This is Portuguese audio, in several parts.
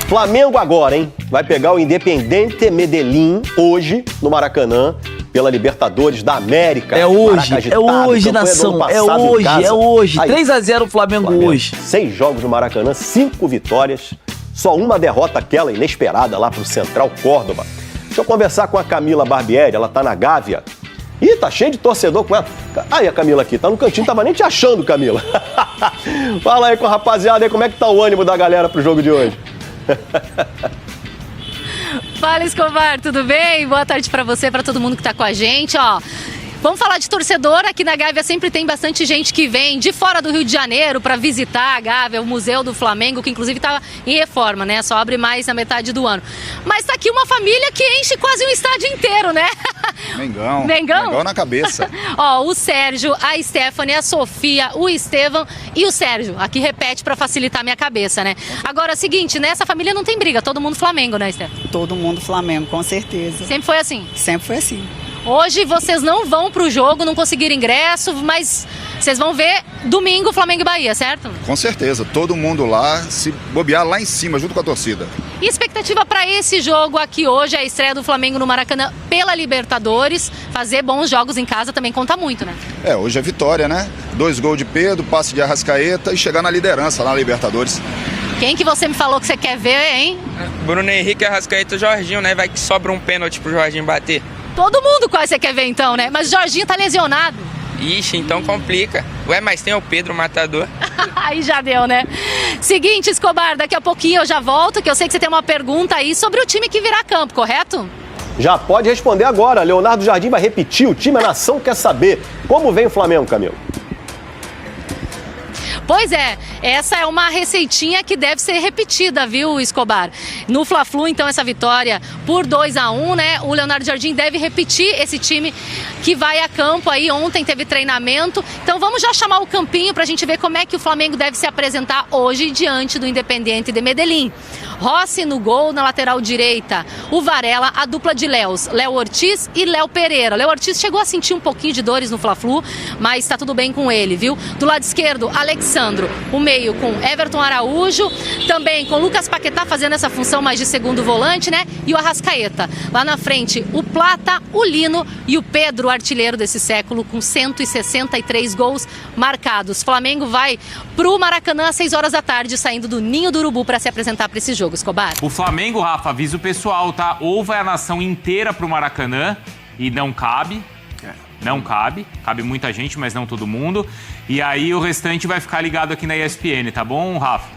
Flamengo agora, hein? Vai pegar o Independiente Medellín hoje no Maracanã pela Libertadores da América. É hoje, nação. É hoje. 3-0 Flamengo hoje. 6 jogos no Maracanã, 5 vitórias. Só uma derrota, aquela inesperada lá pro Central Córdoba. Deixa eu conversar com a Camila Barbieri, ela tá na Gávea. Ih, tá cheio de torcedor com ela. Aí a Camila aqui, tá no cantinho, tava nem te achando, Camila. Fala aí com a rapaziada aí, como é que tá o ânimo da galera pro jogo de hoje? Fala, Escobar, tudo bem? Boa tarde pra você, pra todo mundo que tá com a gente, ó. Vamos falar de torcedor. Aqui na Gávea sempre tem bastante gente que vem de fora do Rio de Janeiro para visitar a Gávea, o Museu do Flamengo, que inclusive tá em reforma, né? Só abre mais na metade do ano. Mas tá aqui uma família que enche quase um estádio inteiro, né? Mengão na cabeça. Ó, o Sérgio, a Stephanie, a Sofia, o Estevam e o Sérgio. Aqui repete para facilitar a minha cabeça, né? Agora, seguinte, nessa família não tem briga, todo mundo Flamengo, né, Stephanie? Todo mundo Flamengo, com certeza. Sempre foi assim? Sempre foi assim. Hoje vocês não vão pro jogo, não conseguiram ingresso, mas vocês vão ver domingo Flamengo e Bahia, certo? Com certeza, todo mundo lá, se bobear lá em cima, junto com a torcida. E expectativa para esse jogo aqui hoje, a estreia do Flamengo no Maracanã pela Libertadores, fazer bons jogos em casa também conta muito, né? Hoje é vitória, né? 2 gols de Pedro, passe de Arrascaeta e chegar na liderança lá na Libertadores. Quem que você me falou que você quer ver, hein? Bruno Henrique, Arrascaeta e Jorginho, né? Vai que sobra um pênalti pro Jorginho bater. Todo mundo quase você quer ver então, né? Mas o Jorginho tá lesionado. Ixi, então complica. Ué, mas tem o Pedro, o matador. Aí já deu, né? Seguinte, Escobar, daqui a pouquinho eu já volto, que eu sei que você tem uma pergunta aí sobre o time que virá campo, correto? Já pode responder agora. Leonardo Jardim vai repetir. O time, a nação quer saber. Como vem o Flamengo, Camilo? Pois é, essa é uma receitinha que deve ser repetida, viu, Escobar? No Fla-Flu, então, essa vitória por 2-1, né? O Leonardo Jardim deve repetir esse time que vai a campo aí. Ontem teve treinamento. Então vamos já chamar o campinho pra gente ver como é que o Flamengo deve se apresentar hoje diante do Independiente de Medellín. Rossi no gol, na lateral direita, o Varela, a dupla de Léos, Léo Ortiz e Léo Pereira. Léo Ortiz chegou a sentir um pouquinho de dores no Fla-Flu, mas tá tudo bem com ele, viu? Do lado esquerdo, Alexandro, o meio com Everton Araújo, também com Lucas Paquetá fazendo essa função mais de segundo volante, né? E o Arrascaeta. Lá na frente, o Plata, o Lino e o Pedro, artilheiro desse século, com 163 gols marcados. Flamengo vai pro Maracanã às 6 horas da tarde, saindo do Ninho do Urubu para se apresentar para esse jogo. Escobar. O Flamengo, Rafa, avisa o pessoal, tá? Ou vai a nação inteira pro Maracanã e não cabe. Não cabe. Cabe muita gente, mas não todo mundo. E aí o restante vai ficar ligado aqui na ESPN, tá bom, Rafa?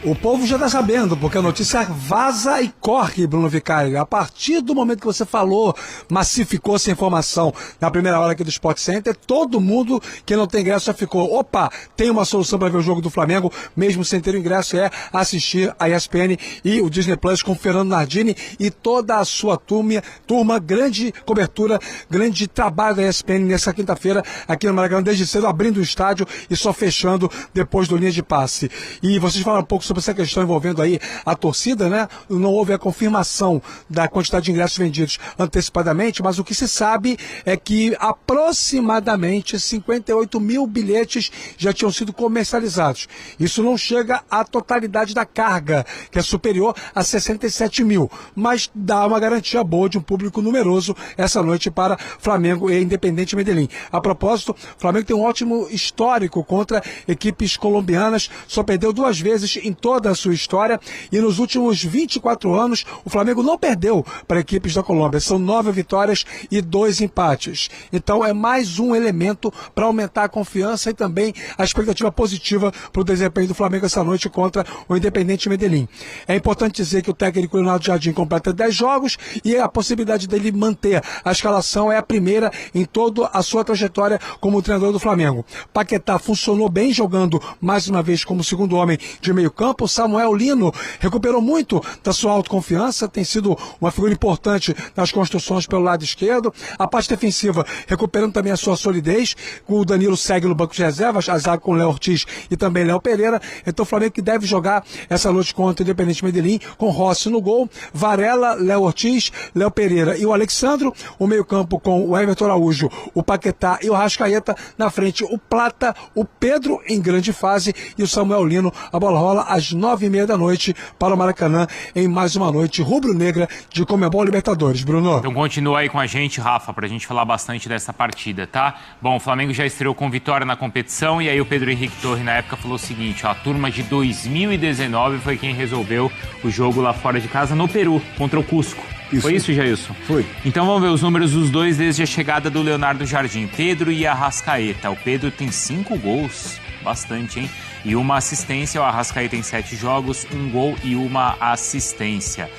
O povo já tá sabendo, porque a notícia vaza e corre, Bruno Vicari. A partir do momento que você falou, massificou essa informação na primeira hora aqui do Sport Center, todo mundo que não tem ingresso já ficou, opa, tem uma solução para ver o jogo do Flamengo, mesmo sem ter ingresso, é assistir a ESPN e o Disney Plus com o Fernando Nardini e toda a sua turma, grande cobertura, grande trabalho da ESPN nessa quinta-feira aqui no Maracanã, desde cedo, abrindo o estádio e só fechando depois do linha de passe. E vocês falaram um pouco sobre essa questão envolvendo aí a torcida, né? Não houve a confirmação da quantidade de ingressos vendidos antecipadamente, mas o que se sabe é que aproximadamente 58 mil bilhetes já tinham sido comercializados. Isso não chega à totalidade da carga, que é superior a 67 mil, mas dá uma garantia boa de um público numeroso essa noite para Flamengo e Independiente Medellín. A propósito, o Flamengo tem um ótimo histórico contra equipes colombianas, só perdeu 2 vezes em toda a sua história, e nos últimos 24 anos o Flamengo não perdeu para equipes da Colômbia. São 9 vitórias e 2 empates. Então é mais um elemento para aumentar a confiança e também a expectativa positiva para o desempenho do Flamengo essa noite contra o Independiente Medellín. É importante dizer que o técnico Leonardo Jardim completa 10 jogos e a possibilidade dele manter a escalação é a primeira em toda a sua trajetória como treinador do Flamengo. Paquetá funcionou bem, jogando mais uma vez como segundo homem de meio campo. Samuel Lino recuperou muito da sua autoconfiança, tem sido uma figura importante nas construções pelo lado esquerdo. A parte defensiva recuperando também a sua solidez. O Danilo segue no banco de reservas, a zaga com Léo Ortiz e também Léo Pereira. Então o Flamengo que deve jogar essa noite contra o Independiente Medellín com Rossi no gol, Varela, Léo Ortiz, Léo Pereira e o Alexandro. O meio-campo com o Everton Araújo, o Paquetá e o Arrascaeta. Na frente o Plata, o Pedro em grande fase e o Samuel Lino. A bola rola às 9h30 da noite para o Maracanã, em mais uma noite rubro-negra de Conmebol Libertadores. Bruno. Então continua aí com a gente, Rafa, pra gente falar bastante dessa partida, tá? Bom, o Flamengo já estreou com vitória na competição e aí o Pedro Henrique Torre na época falou o seguinte, ó, a turma de 2019 foi quem resolveu o jogo lá fora de casa no Peru, contra o Cusco. Isso. Foi isso, Jailson? Foi. Então vamos ver os números dos dois desde a chegada do Leonardo Jardim, Pedro e Arrascaeta. O Pedro tem 5 gols, bastante, hein? E uma assistência, o Arrascaeta tem 7 jogos, 1 gol e uma assistência.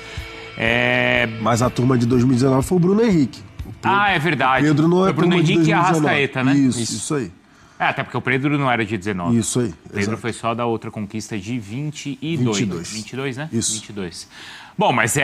Mas a turma de 2019 foi o Bruno Henrique. É verdade. O Pedro não é o Bruno Henrique e a Arrascaeta, né? Isso aí. Até porque o Pedro não era de 19. Isso aí. O Pedro foi só da outra conquista de 22. 22, né? Isso. 22. Bom, mas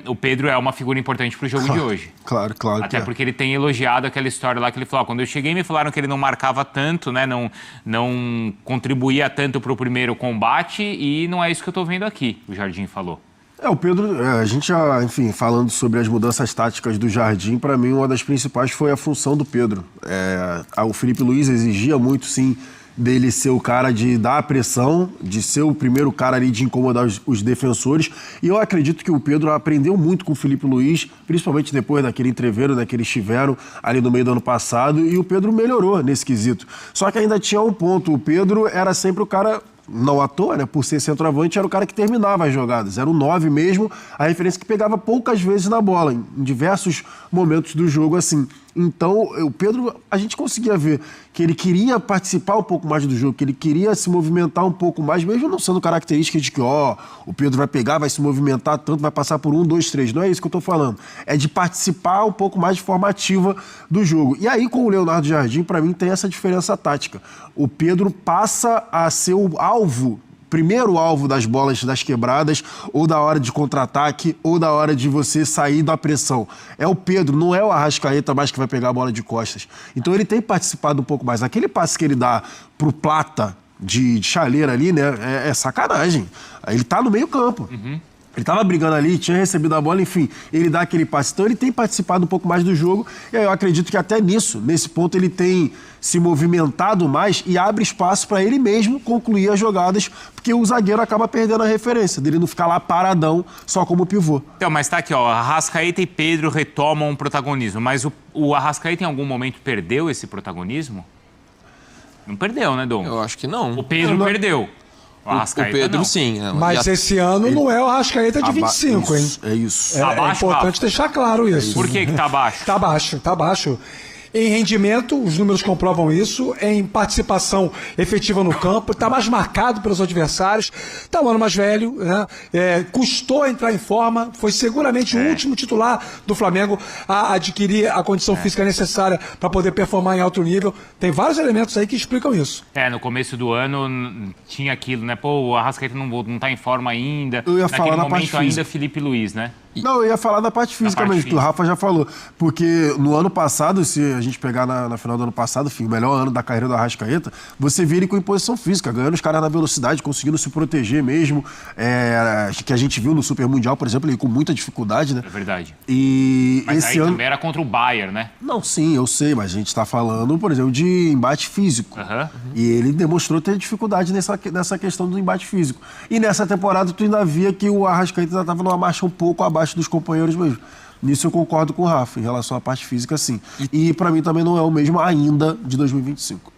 o Pedro é uma figura importante pro jogo de hoje. Claro. Até porque ele tem elogiado aquela história lá que ele falou, quando eu cheguei me falaram que ele não marcava tanto, né? Não contribuía tanto pro primeiro combate e não é isso que eu tô vendo aqui, o Jardim falou. O Pedro, a gente já, enfim, falando sobre as mudanças táticas do Jardim, para mim uma das principais foi a função do Pedro. O Felipe Luiz exigia muito, sim, dele ser o cara de dar a pressão, de ser o primeiro cara ali de incomodar os defensores. E eu acredito que o Pedro aprendeu muito com o Felipe Luiz, principalmente depois daquele entreveiro, né, que eles tiveram ali no meio do ano passado, e o Pedro melhorou nesse quesito. Só que ainda tinha um ponto, o Pedro era sempre o cara... Não à toa, né? Por ser centroavante, era o cara que terminava as jogadas. Era o 9 mesmo, a referência que pegava poucas vezes na bola, em diversos momentos do jogo, assim. Então, o Pedro, a gente conseguia ver que ele queria participar um pouco mais do jogo, que ele queria se movimentar um pouco mais, mesmo não sendo característica de que, o Pedro vai pegar, vai se movimentar tanto, vai passar por 1, 2, 3. Não é isso que eu tô falando. É de participar um pouco mais de forma ativa do jogo. E aí, com o Leonardo Jardim, para mim, tem essa diferença tática. O Pedro passa a ser o primeiro alvo das bolas das quebradas, ou da hora de contra-ataque, ou da hora de você sair da pressão. É o Pedro, não é o Arrascaeta mais que vai pegar a bola de costas. Então ele tem participado um pouco mais. Aquele passe que ele dá pro Plata de chaleira ali, né, é sacanagem. Ele tá no meio campo. Ele estava brigando ali, tinha recebido a bola, enfim, ele dá aquele passe. Então ele tem participado um pouco mais do jogo e aí eu acredito que até nesse ponto, ele tem se movimentado mais e abre espaço para ele mesmo concluir as jogadas, porque o zagueiro acaba perdendo a referência, dele não ficar lá paradão só como pivô. Então, mas tá aqui, Arrascaeta e Pedro retomam o protagonismo, mas o Arrascaeta em algum momento perdeu esse protagonismo? Não perdeu, né, Dom? Eu acho que não. O Pedro perdeu. O Pedro, não. sim. Mas esse ano não é o Arrascaeta de 25, hein? É isso. É importante deixar claro isso. Por que tá baixo? Tá baixo. Em rendimento, os números comprovam isso. Em participação efetiva no campo, está mais marcado pelos adversários. Está um ano mais velho, né? Custou entrar em forma. Foi seguramente o último titular do Flamengo a adquirir a condição física necessária para poder performar em alto nível. Tem vários elementos aí que explicam isso. No começo do ano tinha aquilo, né? O Arrascaeta não tá em forma ainda. Eu ia falar na parte momento ainda Felipe Luiz, né? Não, eu ia falar da parte física mesmo, que o Rafa já falou. Porque no ano passado, se a gente pegar na final do ano passado, enfim, o melhor ano da carreira do Arrascaeta, você vê ele com imposição física, ganhando os caras na velocidade, conseguindo se proteger mesmo. Que a gente viu no Super Mundial, por exemplo, ele com muita dificuldade, né? É verdade. Mas esse aí ano... também era contra o Bayern, né? Não, sim, eu sei, mas a gente tá falando, por exemplo, de embate físico. E ele demonstrou ter dificuldade nessa questão do embate físico. E nessa temporada, tu ainda via que o Arrascaeta já tava numa marcha um pouco abaixo dos companheiros mesmo. Nisso eu concordo com o Rafa, em relação à parte física, sim. E pra mim também não é o mesmo ainda de 2025.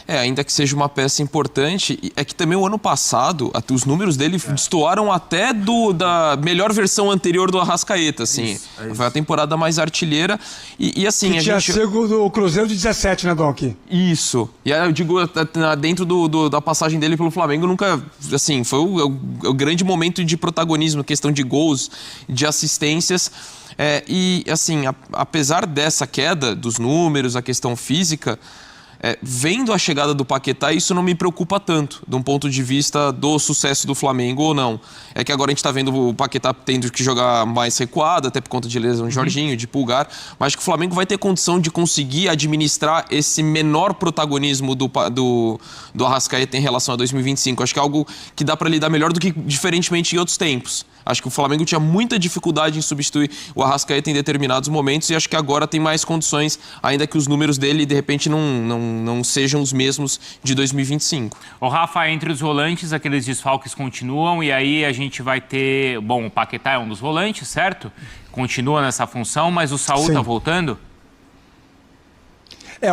Ainda que seja uma peça importante, é que também o ano passado, os números dele destoaram até da melhor versão anterior do Arrascaeta, assim. Isso. Foi a temporada mais artilheira e assim... Que tinha sido do Cruzeiro de 17, né, Donk? Isso. E aí eu digo, dentro da passagem dele pelo Flamengo, nunca, assim, foi o grande momento de protagonismo, questão de gols, de assistências. E, assim, apesar dessa queda dos números, a questão física... vendo a chegada do Paquetá, isso não me preocupa tanto, de um ponto de vista do sucesso do Flamengo ou não. É que agora a gente está vendo o Paquetá tendo que jogar mais recuado, até por conta de lesão de Jorginho, de Pulgar, mas acho que o Flamengo vai ter condição de conseguir administrar esse menor protagonismo do Arrascaeta em relação a 2025. Acho que é algo que dá para lidar melhor do que diferentemente em outros tempos. Acho que o Flamengo tinha muita dificuldade em substituir o Arrascaeta em determinados momentos e acho que agora tem mais condições, ainda que os números dele, de repente, não sejam os mesmos de 2025. O Rafa, entre os volantes, aqueles desfalques continuam e aí a gente vai ter... Bom, o Paquetá é um dos volantes, certo? Continua nessa função, mas o Saúl está voltando?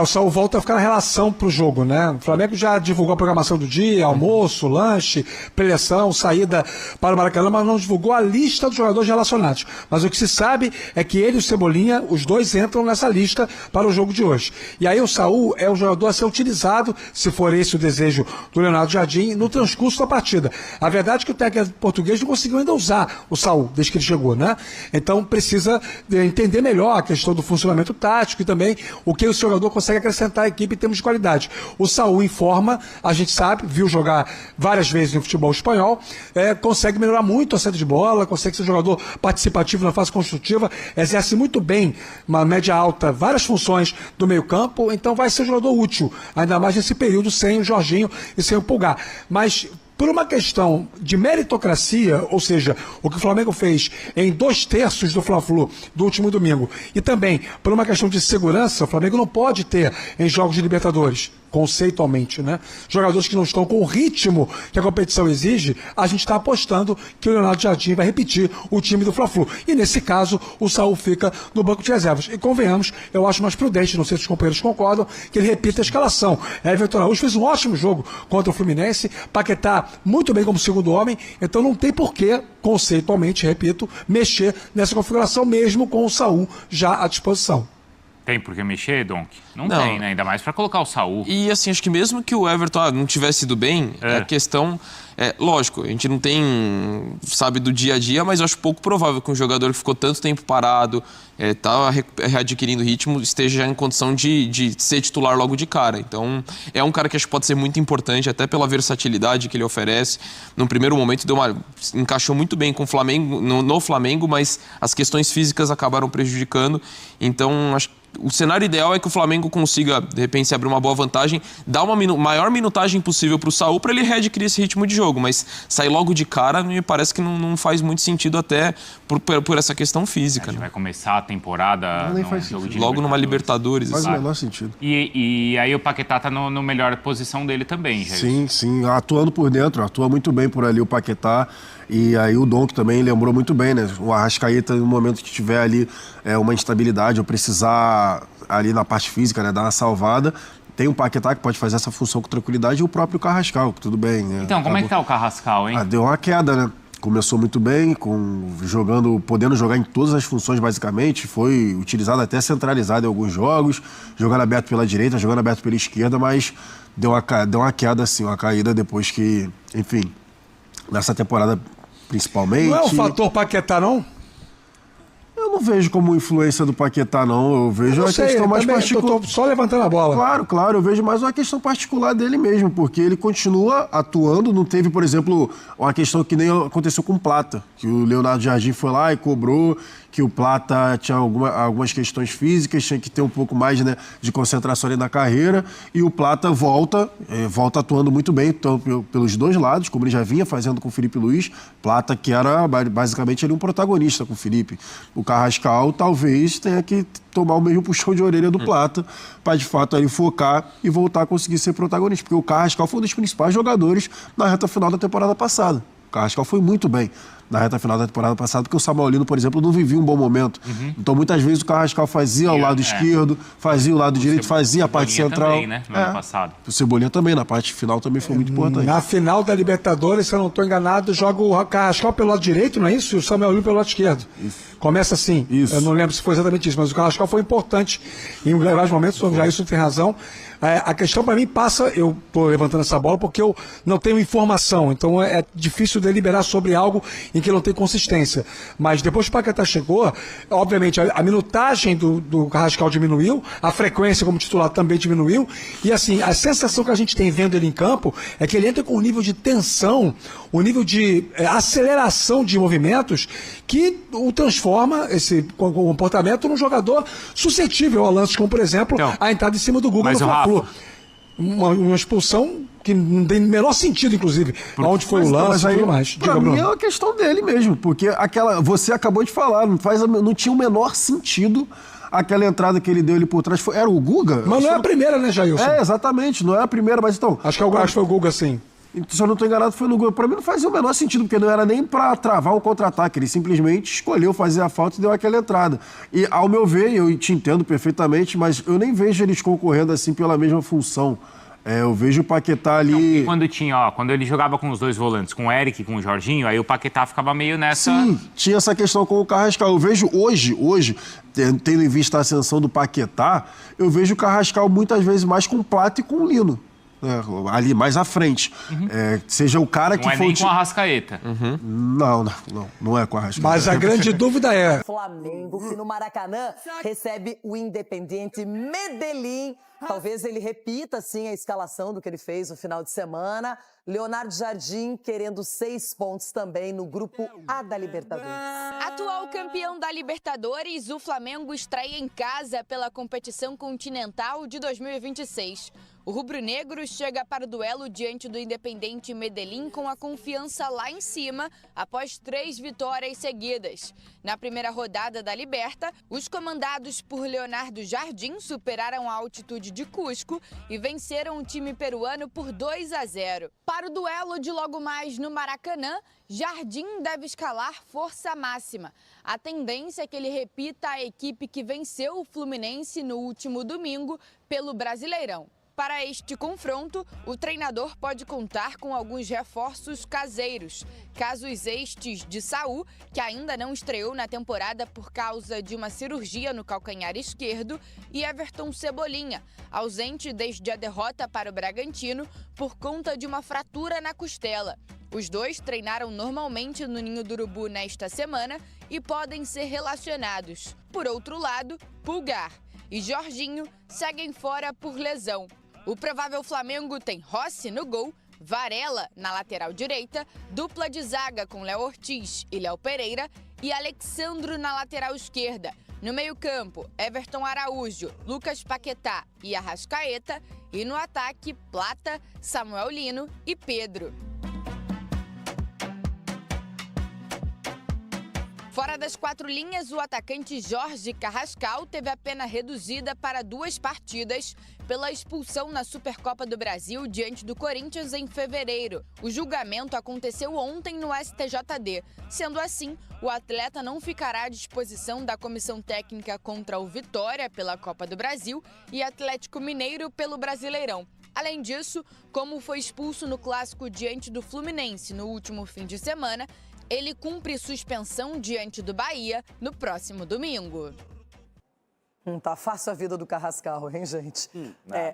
O Saúl volta a ficar na relação pro jogo, né? O Flamengo já divulgou a programação do dia, almoço, lanche, preleção, saída para o Maracanã, mas não divulgou a lista dos jogadores relacionados. Mas o que se sabe é que ele e o Cebolinha, os dois entram nessa lista para o jogo de hoje. E aí o Saúl é o jogador a ser utilizado, se for esse o desejo do Leonardo Jardim, no transcurso da partida. A verdade é que o técnico português não conseguiu ainda usar o Saúl desde que ele chegou, né? Então precisa entender melhor a questão do funcionamento tático e também o que o jogador consegue acrescentar à equipe em termos de qualidade. O Saúl, em forma, a gente sabe, viu jogar várias vezes no futebol espanhol, consegue melhorar muito a saída de bola, consegue ser um jogador participativo na fase construtiva, exerce muito bem, uma média alta, várias funções do meio campo, então vai ser um jogador útil, ainda mais nesse período sem o Jorginho e sem o Pulgar. Mas por uma questão de meritocracia, ou seja, o que o Flamengo fez em 2/3 do Fla-Flu do último domingo, e também por uma questão de segurança, o Flamengo não pode ter em jogos de Libertadores, conceitualmente, né? Jogadores que não estão com o ritmo que a competição exige, a gente está apostando que o Leonardo Jardim vai repetir o time do Fla-Flu. E nesse caso, o Saúl fica no banco de reservas. E convenhamos, eu acho mais prudente, não sei se os companheiros concordam, que ele repita a escalação. Everton Araújo fez um ótimo jogo contra o Fluminense, Paquetá muito bem como segundo homem, então não tem porquê, conceitualmente, repito, mexer nessa configuração mesmo com o Saúl já à disposição. Tem por que mexer, Donk? Não tem, né? Ainda mais para colocar o Saúl. E assim, acho que mesmo que o Everton não tivesse ido bem, a questão... lógico, a gente não sabe do dia a dia, mas eu acho pouco provável que um jogador que ficou tanto tempo parado, tá readquirindo ritmo, esteja em condição de ser titular logo de cara. Então, é um cara que acho que pode ser muito importante, até pela versatilidade que ele oferece. No primeiro momento, encaixou muito bem com o Flamengo, no Flamengo, mas as questões físicas acabaram prejudicando. Então, acho que o cenário ideal é que o Flamengo consiga, de repente, se abrir uma boa vantagem, dar uma maior minutagem possível para o Saúl para ele readquirir esse ritmo de jogo, mas sair logo de cara me parece que não faz muito sentido até por essa questão física. A gente vai começar a temporada logo numa Libertadores. Faz o menor sentido. E aí o Paquetá tá no melhor posição dele também, Jair. Sim, atuando por dentro, atua muito bem por ali o Paquetá. E aí o Donk também lembrou muito bem, né? O Arrascaeta, no momento que tiver ali uma instabilidade ou precisar ali na parte física, né, dar uma salvada, tem um Paquetá que pode fazer essa função com tranquilidade e o próprio Carrascal, que tudo bem, né? Então, como é que tá o Carrascal, hein? Deu uma queda, né? Começou muito bem, podendo jogar em todas as funções basicamente, foi utilizado até centralizado em alguns jogos, jogando aberto pela direita, jogando aberto pela esquerda, mas deu uma queda assim, uma caída depois que, enfim, nessa temporada principalmente... Não é o fator Paquetá, não? Eu não vejo como influência do Paquetá, não. Eu vejo a questão mais particular. Eu tô só levantando a bola. Claro. Eu vejo mais uma questão particular dele mesmo, porque ele continua atuando. Não teve, por exemplo, uma questão que nem aconteceu com o Plata, que o Leonardo Jardim foi lá e cobrou que o Plata tinha algumas questões físicas, tinha que ter um pouco mais, né, de concentração ali na carreira, e o Plata volta atuando muito bem, então, pelos dois lados, como ele já vinha fazendo com o Felipe Luiz. Plata que era basicamente ele um protagonista com o Felipe. O Carrascal talvez tenha que tomar o mesmo puxão de orelha do Plata para de fato aí focar e voltar a conseguir ser protagonista, porque o Carrascal foi um dos principais jogadores na reta final da temporada passada. O Carrascal foi muito bem na reta final da temporada passada, porque o Samuel Lino, por exemplo, não vivia um bom momento. Então, muitas vezes, o Carrascal fazia o lado esquerdo, fazia o lado direito, fazia a parte central. Também, né? No ano passado. O Cebolinha também, na parte final, também foi muito importante. Na final da Libertadores, se eu não estou enganado, joga o Carrascal pelo lado direito, não é isso? E o Samuel Lino pelo lado esquerdo. Começa assim. Eu não lembro se foi exatamente isso, mas o Carrascal foi importante em vários momentos, o Jair tem razão. A questão para mim passa, eu estou levantando essa bola porque eu não tenho informação, então é difícil deliberar sobre algo em que não tem consistência. Mas depois que o Paquetá chegou, obviamente a minutagem do Carrascal diminuiu, a frequência como titular também diminuiu, e assim, a sensação que a gente tem vendo ele em campo é que ele entra com um nível de tensão, um nível de aceleração de movimentos que o transforma, esse comportamento, num jogador suscetível a lances como, por exemplo, a entrada em cima do Guga no Fla-Flu. uma expulsão que não tem o menor sentido, inclusive, onde foi o lance e tudo mais. Pra mim é uma questão dele mesmo, porque você acabou de falar, não tinha o menor sentido aquela entrada que ele deu ali por trás. Era o Guga? Mas não é a primeira, né, Jailson? Exatamente, não é a primeira, mas então... Acho que foi o Guga, sim. Se eu não estou enganado, foi no Guga. Pra mim não fazia o menor sentido, porque não era nem pra travar um contra-ataque. Ele simplesmente escolheu fazer a falta e deu aquela entrada. E, ao meu ver, eu te entendo perfeitamente, mas eu nem vejo eles concorrendo assim pela mesma função. Eu vejo o Paquetá ali... Não, quando ele jogava com os dois volantes, com o Eric e com o Jorginho, aí o Paquetá ficava meio nessa... Sim, tinha essa questão com o Carrascal. Eu vejo hoje, tendo em vista a ascensão do Paquetá, eu vejo o Carrascal muitas vezes mais com o Plata e com o Lino. Ali mais à frente. Seja o cara que for... Não é nem com a Arrascaeta. Não é com a Arrascaeta. Mas a grande dúvida é... Flamengo, que no Maracanã recebe o Independiente Medellín. Talvez ele repita, assim, a escalação do que ele fez no final de semana. Leonardo Jardim querendo 6 pontos também no Grupo A da Libertadores. Atual campeão da Libertadores, o Flamengo estreia em casa pela competição continental de 2026. O rubro-negro chega para o duelo diante do Independiente Medellín com a confiança lá em cima após 3 vitórias seguidas. Na primeira rodada da Liberta, os comandados por Leonardo Jardim superaram a altitude de Cusco e venceram o time peruano por 2-0. Para o duelo de logo mais no Maracanã, Jardim deve escalar força máxima. A tendência é que ele repita a equipe que venceu o Fluminense no último domingo pelo Brasileirão. Para este confronto, o treinador pode contar com alguns reforços caseiros. Casos estes de Saúl, que ainda não estreou na temporada por causa de uma cirurgia no calcanhar esquerdo, e Everton Cebolinha, ausente desde a derrota para o Bragantino por conta de uma fratura na costela. Os dois treinaram normalmente no Ninho do Urubu nesta semana e podem ser relacionados. Por outro lado, Pulgar e Jorginho seguem fora por lesão. O provável Flamengo tem Rossi no gol, Varela na lateral direita, dupla de zaga com Léo Ortiz e Léo Pereira e Alexandro na lateral esquerda. No meio-campo, Everton Araújo, Lucas Paquetá e Arrascaeta. E no ataque, Plata, Samuel Lino e Pedro. Fora das 4 linhas, o atacante Jorge Carrascal teve a pena reduzida para 2 partidas pela expulsão na Supercopa do Brasil diante do Corinthians em fevereiro. O julgamento aconteceu ontem no STJD. Sendo assim, o atleta não ficará à disposição da comissão técnica contra o Vitória pela Copa do Brasil e Atlético Mineiro pelo Brasileirão. Além disso, como foi expulso no clássico diante do Fluminense no último fim de semana, ele cumpre suspensão diante do Bahia no próximo domingo. Não tá fácil a vida do Carrascal, hein, gente?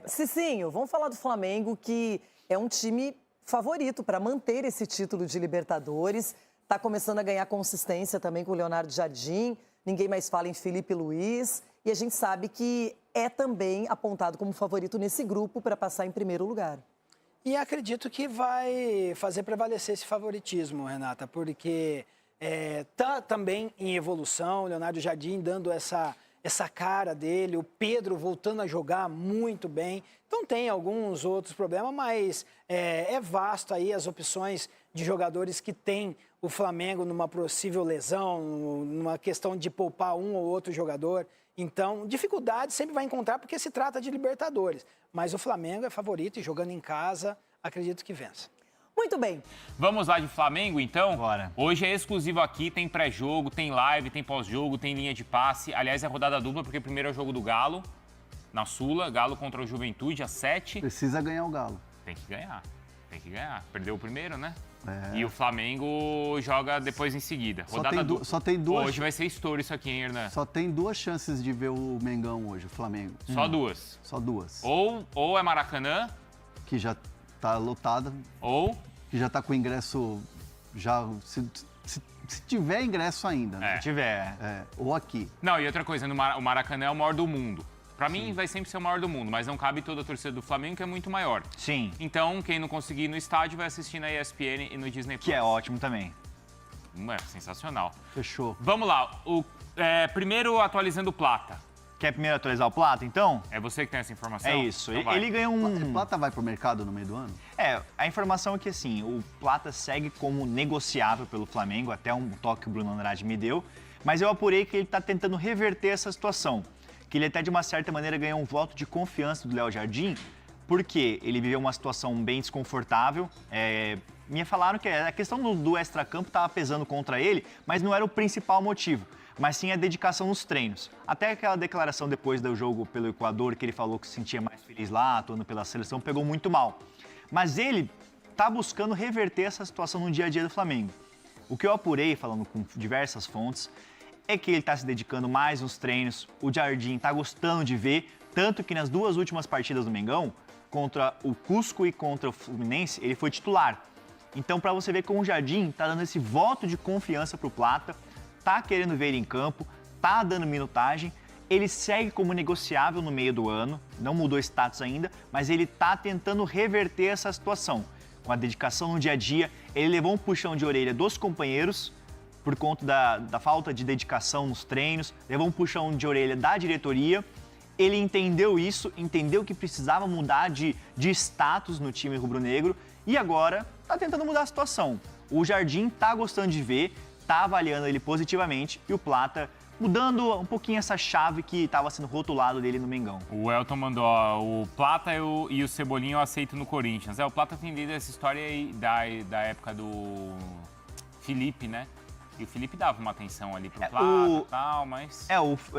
Cicinho, vamos falar do Flamengo, que é um time favorito para manter esse título de Libertadores. Tá começando a ganhar consistência também com o Leonardo Jardim. Ninguém mais fala em Felipe Luiz. E a gente sabe que é também apontado como favorito nesse grupo para passar em primeiro lugar. E acredito que vai fazer prevalecer esse favoritismo, Renata, porque tá também em evolução, o Leonardo Jardim dando essa cara dele, o Pedro voltando a jogar muito bem. Então tem alguns outros problemas, mas é vasto aí as opções de jogadores que tem o Flamengo numa possível lesão, numa questão de poupar um ou outro jogador. Então, dificuldade sempre vai encontrar porque se trata de Libertadores. Mas o Flamengo é favorito e jogando em casa, acredito que vença. Muito bem. Vamos lá de Flamengo, então? Bora. Hoje é exclusivo aqui, tem pré-jogo, tem live, tem pós-jogo, tem linha de passe. Aliás, é rodada dupla, porque primeiro é o jogo do Galo, na Sula. Galo contra o Juventude, às 7. Precisa ganhar o Galo. Tem que ganhar. Perdeu o primeiro, né? E o Flamengo joga depois em seguida. Rodada dupla. Só tem 2. Hoje vai ser estouro isso aqui, hein, Hernan? Só tem 2 chances de ver o Mengão hoje, o Flamengo. Só 2? Só 2. Ou é Maracanã, que já tá lotado. Ou que já tá com ingresso já se tiver ingresso ainda, né? Se tiver. Ou aqui. Não, e outra coisa, o Maracanã é o maior do mundo. Pra mim, vai sempre ser o maior do mundo, mas não cabe toda a torcida do Flamengo, que é muito maior. Sim. Então, quem não conseguir ir no estádio vai assistir na ESPN e no Disney+. Que é ótimo também. Sensacional. Fechou. Vamos lá. Primeiro, atualizando o Plata. Quer primeiro atualizar o Plata, então? É você que tem essa informação? É isso. Então ele ganhou O Plata vai pro mercado no meio do ano? A informação é que, assim, o Plata segue como negociável pelo Flamengo, até um toque que o Bruno Andrade me deu, mas eu apurei que ele tá tentando reverter essa situação, que ele até, de uma certa maneira, ganhou um voto de confiança do Léo Jardim, porque ele viveu uma situação bem desconfortável. Me falaram que a questão do extracampo estava pesando contra ele, mas não era o principal motivo, mas sim a dedicação nos treinos. Até aquela declaração depois do jogo pelo Equador, que ele falou que se sentia mais feliz lá, atuando pela seleção, pegou muito mal. Mas ele está buscando reverter essa situação no dia a dia do Flamengo. O que eu apurei, falando com diversas fontes, é que ele está se dedicando mais nos treinos, o Jardim está gostando de ver, tanto que nas 2 últimas partidas do Mengão, contra o Cusco e contra o Fluminense, ele foi titular. Então, para você ver como o Jardim está dando esse voto de confiança para o Plata, tá querendo ver ele em campo, tá dando minutagem, ele segue como negociável no meio do ano, não mudou status ainda, mas ele tá tentando reverter essa situação. Com a dedicação no dia a dia, ele levou um puxão de orelha dos companheiros, por conta da falta de dedicação nos treinos, levou um puxão de orelha da diretoria. Ele entendeu isso, entendeu que precisava mudar de status no time rubro-negro e agora está tentando mudar a situação. O Jardim está gostando de ver, está avaliando ele positivamente e o Plata mudando um pouquinho essa chave que estava sendo rotulado dele no Mengão. O Elton mandou, ó, o Plata e o Cebolinha eu aceito no Corinthians. O Plata tem vindo essa história aí da época do Felipe, né? E o Felipe dava uma atenção ali pro Plata e tal, mas...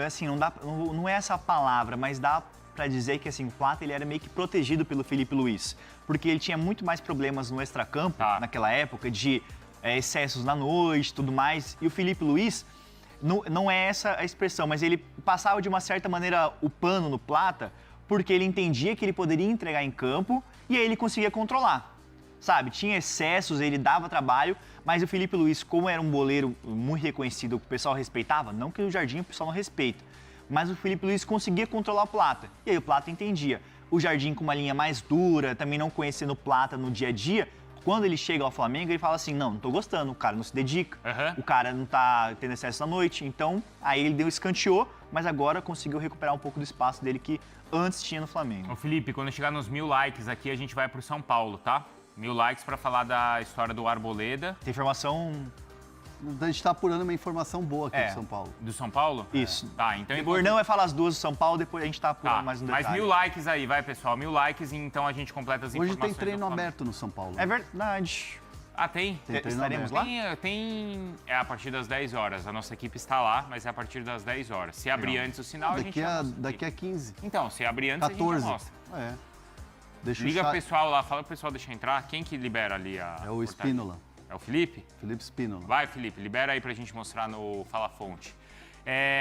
assim, não é essa palavra, mas dá pra dizer que assim, o Plata ele era meio que protegido pelo Felipe Luiz, porque ele tinha muito mais problemas no extracampo naquela época, de excessos na noite e tudo mais, e o Felipe Luiz, não é essa a expressão, mas ele passava de uma certa maneira o pano no Plata, porque ele entendia que ele poderia entregar em campo e aí ele conseguia controlar. Sabe, tinha excessos, ele dava trabalho, mas o Felipe Luiz, como era um goleiro muito reconhecido, que o pessoal respeitava, não que o Jardim o pessoal não respeita, mas o Felipe Luiz conseguia controlar o Plata, e aí o Plata entendia. O Jardim com uma linha mais dura, também não conhecendo o Plata no dia a dia, quando ele chega ao Flamengo, ele fala assim, não tô gostando, o cara não se dedica, o cara não tá tendo excesso na noite, então aí ele deu escanteou, mas agora conseguiu recuperar um pouco do espaço dele que antes tinha no Flamengo. Ô Felipe, quando chegar nos 1000 likes aqui, a gente vai pro São Paulo, tá? 1000 likes para falar da história do Arboleda. Tem informação... A gente tá apurando uma informação boa aqui do São Paulo. Do São Paulo? Isso. Tá, então... O Burnão vai falar as duas do São Paulo, depois a gente tá apurando mais um detalhe. Mais 1000 likes aí, vai pessoal, 1000 likes e então a gente completa as informações. Hoje tem treino aberto no São Paulo. É verdade. Ah, tem? Estaremos lá? É a partir das 10 horas. A nossa equipe está lá, mas é a partir das 10 horas. Se abrir antes o sinal, a gente já mostra. Daqui a 15. Então, se abrir antes, 14. A gente já mostra. Liga pro pessoal lá, fala pro pessoal deixar entrar. Quem que libera ali a... É o Spínola. É o Felipe? Felipe Spínola. Vai, Felipe, libera aí pra gente mostrar no Fala Fonte.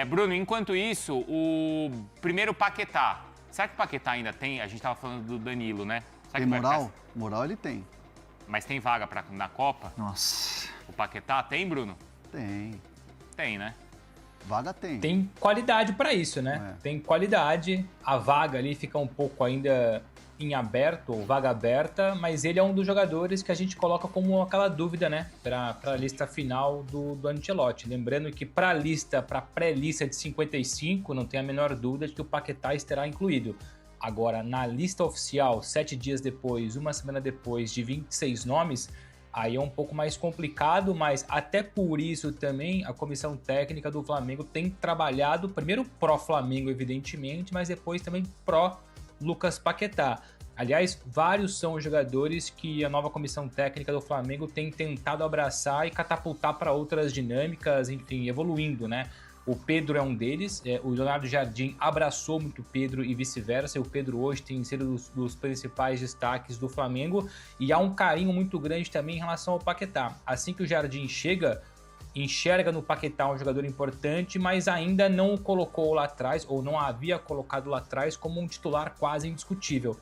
Bruno, enquanto isso, o primeiro Paquetá. Será que o Paquetá ainda tem? A gente tava falando do Danilo, né? Será tem moral? Moral ele tem. Mas tem vaga na Copa? Nossa. O Paquetá tem, Bruno? Tem. Tem, né? Vaga tem. Tem qualidade pra isso, né? Tem qualidade. A vaga ali fica um pouco ainda em aberto, ou vaga aberta, mas ele é um dos jogadores que a gente coloca como aquela dúvida, né, para a lista final do Ancelotti. Lembrando que para pré-lista de 55, não tem a menor dúvida de que o Paquetá estará incluído. Agora, na lista oficial, 7 dias depois, uma semana depois, de 26 nomes, aí é um pouco mais complicado, mas até por isso também a comissão técnica do Flamengo tem trabalhado, primeiro pró-Flamengo, evidentemente, mas depois também pró-Lucas Paquetá. Aliás, vários são os jogadores que a nova comissão técnica do Flamengo tem tentado abraçar e catapultar para outras dinâmicas, enfim, evoluindo, né? O Pedro é um deles, o Leonardo Jardim abraçou muito o Pedro e vice-versa, e o Pedro hoje tem sido dos principais destaques do Flamengo, e há um carinho muito grande também em relação ao Paquetá. Assim que o Jardim chega, enxerga no Paquetá um jogador importante, mas ainda não o colocou lá atrás, ou não havia colocado lá atrás como um titular quase indiscutível.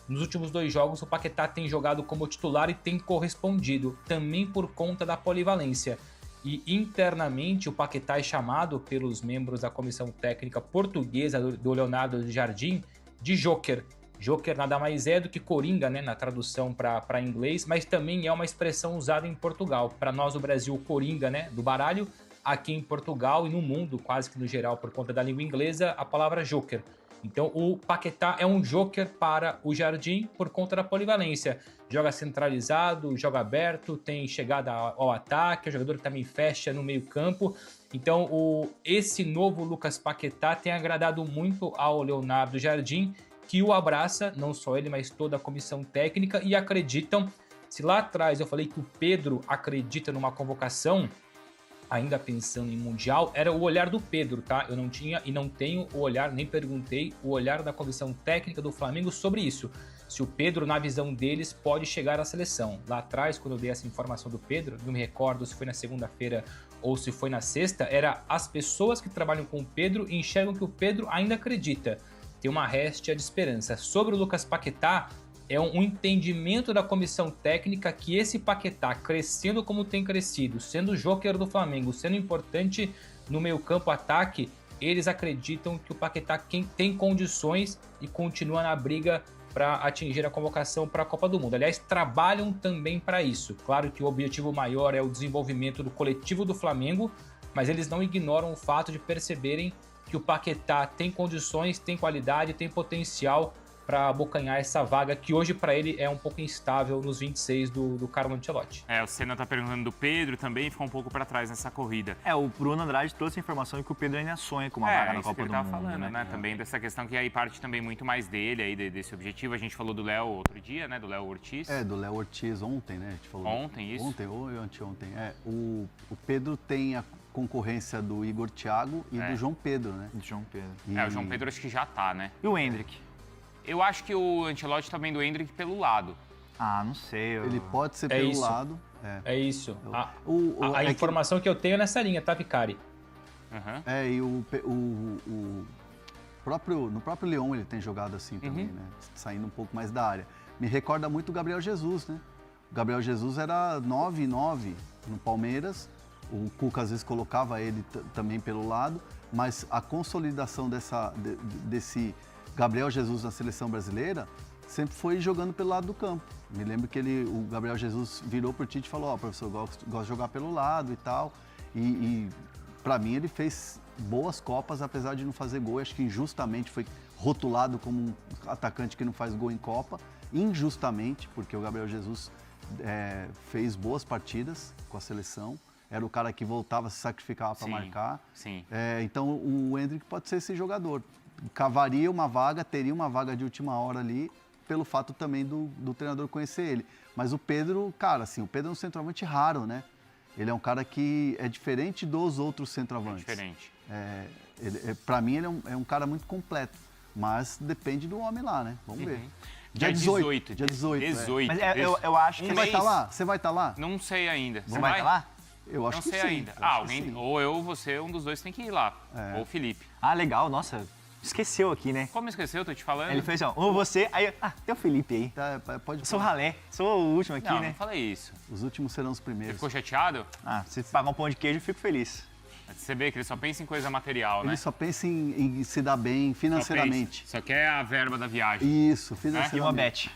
Nos últimos 2 jogos, o Paquetá tem jogado como titular e tem correspondido, também por conta da polivalência. E internamente o Paquetá é chamado pelos membros da comissão técnica portuguesa do Leonardo Jardim de Joker. Joker nada mais é do que Coringa, né, na tradução para inglês, mas também é uma expressão usada em Portugal. Para nós do Brasil, Coringa, né, do baralho, aqui em Portugal e no mundo, quase que no geral, por conta da língua inglesa, a palavra joker. Então o Paquetá é um joker para o Jardim por conta da polivalência. Joga centralizado, joga aberto, tem chegada ao ataque, é um jogador que também fecha no meio campo. Então esse novo Lucas Paquetá tem agradado muito ao Leonardo Jardim, que o abraça, não só ele, mas toda a comissão técnica, e acreditam. Se lá atrás eu falei que o Pedro acredita numa convocação, ainda pensando em Mundial, era o olhar do Pedro, tá? Eu não tinha e não tenho o olhar, nem perguntei o olhar da comissão técnica do Flamengo sobre isso. Se o Pedro, na visão deles, pode chegar à seleção. Lá atrás, quando eu dei essa informação do Pedro, não me recordo se foi na segunda-feira ou se foi na sexta, era as pessoas que trabalham com o Pedro e enxergam que o Pedro ainda acredita. Tem uma réstia de esperança. Sobre o Lucas Paquetá, é um entendimento da comissão técnica que esse Paquetá, crescendo como tem crescido, sendo o joker do Flamengo, sendo importante no meio-campo ataque, eles acreditam que o Paquetá tem condições e continua na briga para atingir a convocação para a Copa do Mundo. Aliás, trabalham também para isso. Claro que o objetivo maior é o desenvolvimento do coletivo do Flamengo, mas eles não ignoram o fato de perceberem que o Paquetá tem condições, tem qualidade, tem potencial para abocanhar essa vaga que hoje para ele é um pouco instável nos 26 do Carlo Ancelotti. O Senna tá perguntando do Pedro também, ficou um pouco para trás nessa corrida. O Bruno Andrade trouxe a informação de que o Pedro ainda sonha com uma vaga na Copa do Mundo. Falando, né? Também dessa questão que aí parte também muito mais dele, aí desse objetivo. A gente falou do Léo outro dia, né? Do Léo Ortiz. Do Léo Ortiz ontem, né? A gente falou ontem, isso? Ontem ou anteontem. O Pedro tem a concorrência do Igor Thiago e do João Pedro, né? Do João Pedro. O João Pedro acho que já tá, né? E o Endrick? Eu acho que o Ancelotti tá vendo o Endrick pelo lado. Não sei. Ele pode ser pelo lado. É isso. A informação que eu tenho é nessa linha, tá, Vicari? E no próprio Lyon ele tem jogado assim também, né? Saindo um pouco mais da área. Me recorda muito o Gabriel Jesus, né? O Gabriel Jesus era 9-9 no Palmeiras. O Cuca às vezes colocava ele também pelo lado, mas a consolidação desse Gabriel Jesus na seleção brasileira sempre foi jogando pelo lado do campo. Me lembro que o Gabriel Jesus virou pro Tite e falou: professor, eu gosto de jogar pelo lado e tal. E para mim ele fez boas Copas, apesar de não fazer gol. Acho que injustamente foi rotulado como um atacante que não faz gol em Copa. Injustamente, porque o Gabriel Jesus fez boas partidas com a seleção. Era o cara que voltava, se sacrificava para marcar. Sim. Então o Endrick pode ser esse jogador. Cavaria uma vaga, teria uma vaga de última hora ali, pelo fato também do treinador conhecer ele. Mas o Pedro, cara, assim, o Pedro é um centroavante raro, né? Ele é um cara que é diferente dos outros centroavantes. Diferente. Pra mim, ele é um cara muito completo. Mas depende do homem lá, né? Vamos ver. Dia 18. Dia 18. Mas eu acho que... Você vai estar lá? Você vai estar lá? Não sei ainda. Você vai estar lá? Eu acho que sim. Não sei ainda. Alguém, ou eu ou você, um dos dois tem que ir lá. Ou o Felipe. Legal. Nossa, esqueceu aqui, né? Como esqueceu? Tô te falando. Ele fez ou você, aí... tem o Felipe aí. Pode sou ralé. Sou o último aqui, né? Não falei isso. Os últimos serão os primeiros. Você ficou chateado? Se pagar um pão de queijo, eu fico feliz. Você vê que ele só pensa em coisa material, né? Ele só pensa em se dar bem financeiramente. Só quer a verba da viagem. Isso, financeiramente. E uma bet.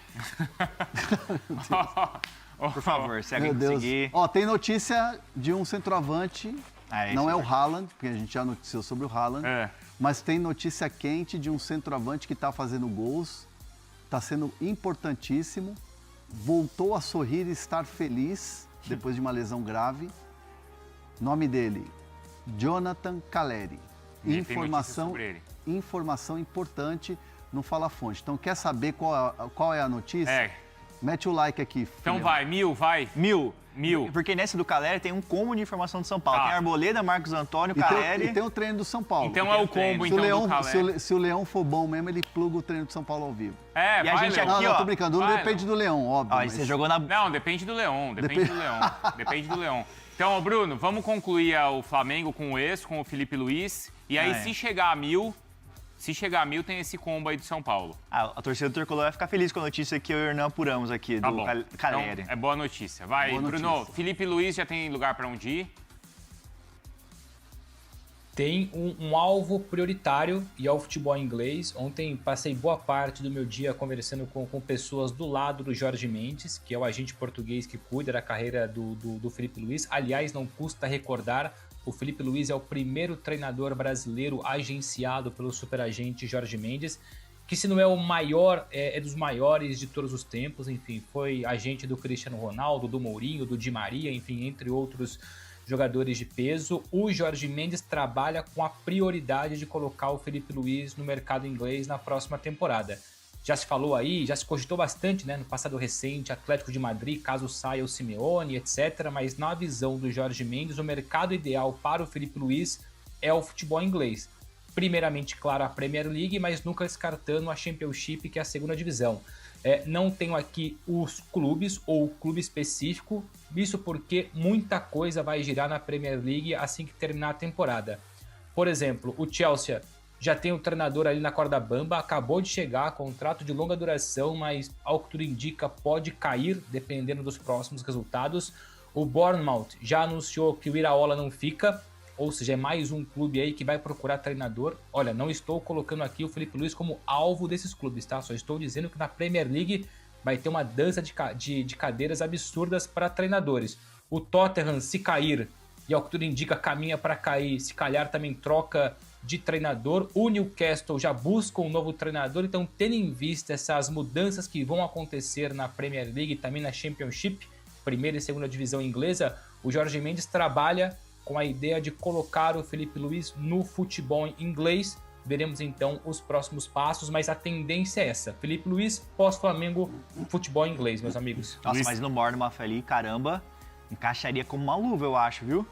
Por favor, segue seguir. Tem notícia de um centroavante. Não é o Haaland, porque a gente já noticiou sobre o Haaland. Mas tem notícia quente de um centroavante que está fazendo gols. Está sendo importantíssimo. Voltou a sorrir e estar feliz depois de uma lesão grave. Nome dele, Jonathan Calleri. Informação importante no Fala Fonte. Então, quer saber qual é a notícia? Mete o like aqui. Então vai, 1000, vai. 1000. Porque nesse do Calleri tem um combo de informação de São Paulo. Tem Arboleda, Marcos Antônio, Calleri. E tem o treino do São Paulo. Então é o combo, então, do Calleri. Se o Leão for bom mesmo, ele pluga o treino do São Paulo ao vivo. E a gente aqui, Não, tô brincando. Não depende do Leão, óbvio. Mas você jogou na... Não, depende do Leão. Depende do Leão. Então, Bruno, vamos concluir o Flamengo com o Felipe Luiz. E aí, se chegar a 1000... Se chegar a 1000, tem esse combo aí do São Paulo. A torcida do Tricolor vai ficar feliz com a notícia que eu e o Hernan apuramos aqui, do Calleri. Então, é boa notícia. Vai, boa Bruno. Notícia. Felipe Luiz já tem lugar para onde ir? tem um alvo prioritário e é o futebol inglês. Ontem passei boa parte do meu dia conversando com pessoas do lado do Jorge Mendes, que é o agente português que cuida da carreira do Felipe Luiz. Aliás, não custa recordar, o Felipe Luiz é o primeiro treinador brasileiro agenciado pelo superagente Jorge Mendes, que se não é o maior, é dos maiores de todos os tempos. Enfim, foi agente do Cristiano Ronaldo, do Mourinho, do Di Maria, enfim, entre outros jogadores de peso. O Jorge Mendes trabalha com a prioridade de colocar o Felipe Luiz no mercado inglês na próxima temporada. Já se falou aí, já se cogitou bastante, né, no passado recente, Atlético de Madrid, caso saia o Simeone, etc. Mas na visão do Jorge Mendes, o mercado ideal para o Felipe Luiz é o futebol inglês. Primeiramente, claro, a Premier League, mas nunca descartando a Championship, que é a segunda divisão. Não tenho aqui os clubes ou o clube específico, isso porque muita coisa vai girar na Premier League assim que terminar a temporada. Por exemplo, o Chelsea já tem o treinador ali na corda bamba, acabou de chegar, contrato de longa duração, mas ao que tudo indica pode cair dependendo dos próximos resultados. O Bournemouth já anunciou que o Iraola não fica, ou seja, é mais um clube aí que vai procurar treinador. Olha, não estou colocando aqui o Felipe Luiz como alvo desses clubes, tá? Só estou dizendo que na Premier League vai ter uma dança de cadeiras absurdas para treinadores. O Tottenham, se cair, e ao que tudo indica, caminha para cair, se calhar também troca de treinador. O Newcastle já busca um novo treinador, então tendo em vista essas mudanças que vão acontecer na Premier League e também na Championship, primeira e segunda divisão inglesa, o Jorge Mendes trabalha com a ideia de colocar o Felipe Luiz no futebol inglês. Veremos então os próximos passos, mas a tendência é essa. Felipe Luiz, pós-Flamengo, futebol inglês, meus amigos. Nossa, mas no Bournemouth ali, caramba, encaixaria como uma luva, eu acho, viu?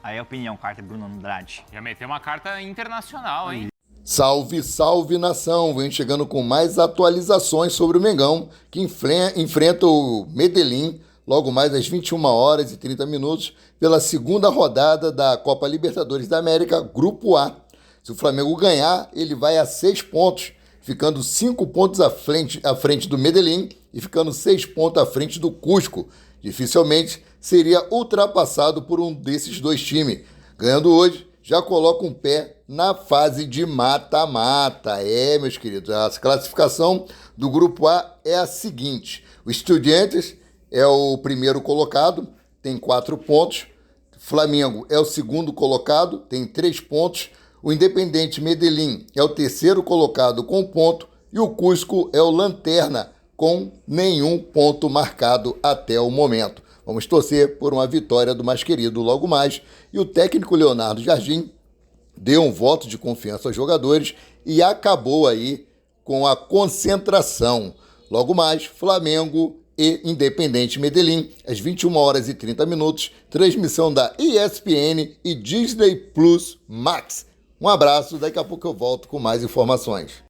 Aí a opinião, carta Bruno Andrade. Já meteu uma carta internacional, hein? Salve, salve nação! Vem chegando com mais atualizações sobre o Mengão, que enfrenta o Medellín logo mais às 21h30, pela segunda rodada da Copa Libertadores da América, Grupo A. Se o Flamengo ganhar, ele vai a 6 pontos, ficando 5 pontos à frente do Medellín e ficando 6 pontos à frente do Cusco. Dificilmente seria ultrapassado por um desses dois times. Ganhando hoje, já coloca um pé na fase de mata-mata. Meus queridos, a classificação do Grupo A é a seguinte: o Estudiantes é o primeiro colocado, tem 4 pontos. Flamengo é o segundo colocado, tem 3 pontos. O Independente Medellín é o terceiro colocado com 1 ponto. E o Cusco é o lanterna, com nenhum ponto marcado até o momento. Vamos torcer por uma vitória do mais querido logo mais. E o técnico Leonardo Jardim deu um voto de confiança aos jogadores e acabou aí com a concentração. Logo mais, Flamengo e Independente Medellín, às 21h30, transmissão da ESPN e Disney Plus Max. Um abraço, daqui a pouco eu volto com mais informações.